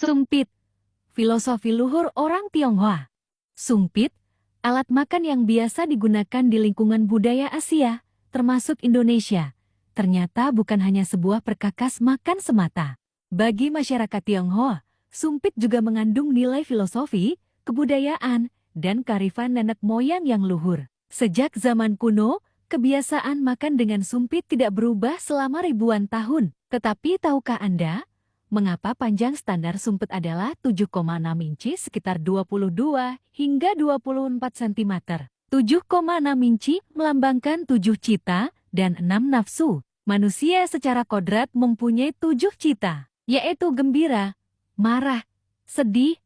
Sumpit, filosofi luhur orang Tionghoa. Sumpit, alat makan yang biasa digunakan di lingkungan budaya Asia, termasuk Indonesia, ternyata bukan hanya sebuah perkakas makan semata. Bagi masyarakat Tionghoa, sumpit juga mengandung nilai filosofi, kebudayaan, dan kearifan nenek moyang yang luhur. Sejak zaman kuno, kebiasaan makan dengan sumpit tidak berubah selama ribuan tahun. Tetapi tahukah Anda, mengapa panjang standar sumpit adalah 7,6 inci sekitar 22 hingga 24 cm? 7,6 inci melambangkan 7 cita dan 6 nafsu. Manusia secara kodrat mempunyai 7 cita, yaitu gembira, marah, sedih,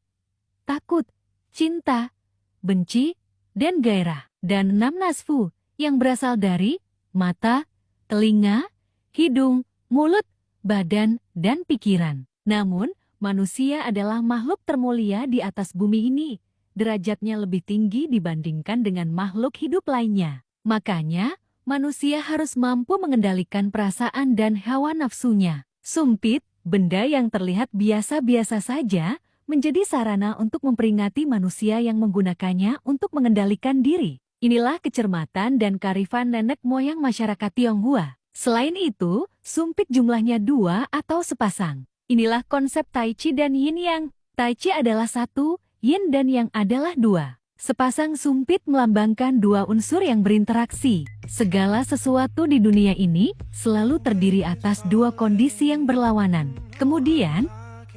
takut, cinta, benci, dan gairah. Dan 6 nasfu yang berasal dari mata, telinga, hidung, mulut, badan, dan pikiran. Namun, manusia adalah makhluk termulia di atas bumi ini. Derajatnya lebih tinggi dibandingkan dengan makhluk hidup lainnya. Makanya, manusia harus mampu mengendalikan perasaan dan hawa nafsunya. Sumpit, benda yang terlihat biasa-biasa saja, menjadi sarana untuk memperingati manusia yang menggunakannya untuk mengendalikan diri. Inilah kecermatan dan kearifan nenek moyang masyarakat Tionghoa. Selain itu, sumpit jumlahnya 2 atau sepasang. Inilah konsep Tai Chi dan Yin Yang. Tai Chi adalah 1, Yin dan Yang adalah 2. Sepasang sumpit melambangkan 2 unsur yang berinteraksi. Segala sesuatu di dunia ini selalu terdiri atas 2 kondisi yang berlawanan. Kemudian,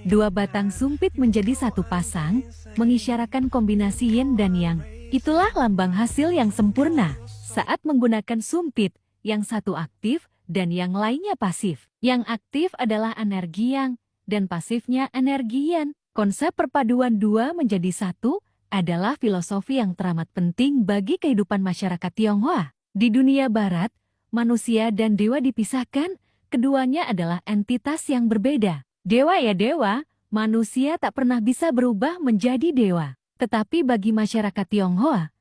2 batang sumpit menjadi 1 pasang, mengisyaratkan kombinasi Yin dan Yang. Itulah lambang hasil yang sempurna. Saat menggunakan sumpit, yang satu aktif dan yang lainnya pasif. Yang aktif adalah energi yang, dan pasifnya energi yin. Konsep perpaduan 2 menjadi 1 adalah filosofi yang teramat penting bagi kehidupan masyarakat Tionghoa. Di dunia barat, manusia dan dewa dipisahkan, keduanya adalah entitas yang berbeda. Dewa ya dewa, manusia tak pernah bisa berubah menjadi dewa. Tetapi bagi masyarakat Tionghoa,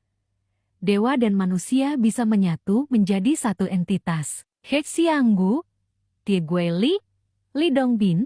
dewa dan manusia bisa menyatu menjadi satu entitas. He Xianggu, Tie Guili, Li Dongbin,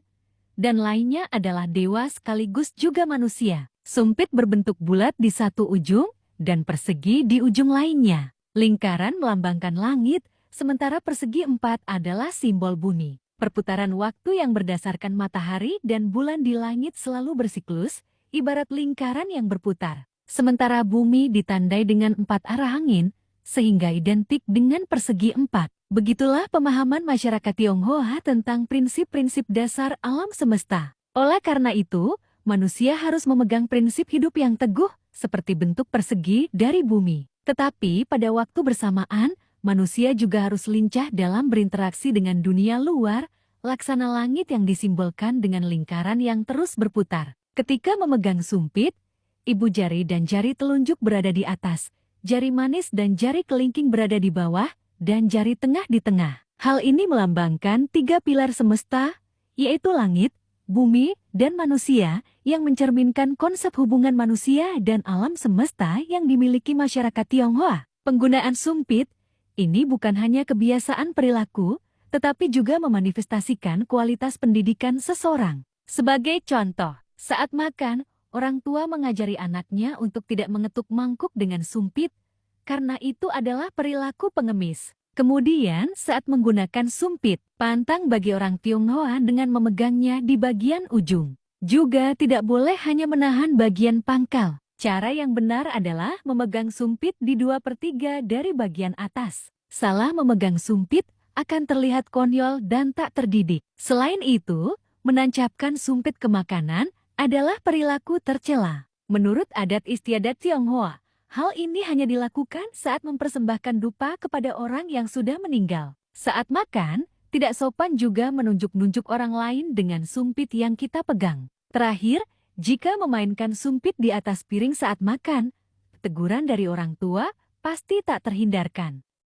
dan lainnya adalah dewa sekaligus juga manusia. Sumpit berbentuk bulat di satu ujung dan persegi di ujung lainnya. Lingkaran melambangkan langit, sementara persegi 4 adalah simbol bumi. Perputaran waktu yang berdasarkan matahari dan bulan di langit selalu bersiklus, ibarat lingkaran yang berputar. Sementara bumi ditandai dengan 4 arah angin, sehingga identik dengan persegi 4. Begitulah pemahaman masyarakat Tionghoa tentang prinsip-prinsip dasar alam semesta. Oleh karena itu, manusia harus memegang prinsip hidup yang teguh, seperti bentuk persegi dari bumi. Tetapi pada waktu bersamaan, manusia juga harus lincah dalam berinteraksi dengan dunia luar, laksana langit yang disimbolkan dengan lingkaran yang terus berputar. Ketika memegang sumpit, ibu jari dan jari telunjuk berada di atas, jari manis dan jari kelingking berada di bawah, dan jari tengah di tengah. Hal ini melambangkan 3 pilar semesta, yaitu langit, bumi, dan manusia, yang mencerminkan konsep hubungan manusia dan alam semesta yang dimiliki masyarakat Tionghoa. Penggunaan sumpit ini bukan hanya kebiasaan perilaku, tetapi juga memanifestasikan kualitas pendidikan seseorang. Sebagai contoh, saat makan, orang tua mengajari anaknya untuk tidak mengetuk mangkuk dengan sumpit, karena itu adalah perilaku pengemis. Kemudian, saat menggunakan sumpit, pantang bagi orang Tionghoa dengan memegangnya di bagian ujung. Juga tidak boleh hanya menahan bagian pangkal. Cara yang benar adalah memegang sumpit di 2/3 dari bagian atas. Salah memegang sumpit akan terlihat konyol dan tak terdidik. Selain itu, menancapkan sumpit ke makanan adalah perilaku tercela. Menurut adat istiadat Tionghoa, hal ini hanya dilakukan saat mempersembahkan dupa kepada orang yang sudah meninggal. Saat makan, tidak sopan juga menunjuk-nunjuk orang lain dengan sumpit yang kita pegang. Terakhir, jika memainkan sumpit di atas piring saat makan, teguran dari orang tua pasti tak terhindarkan.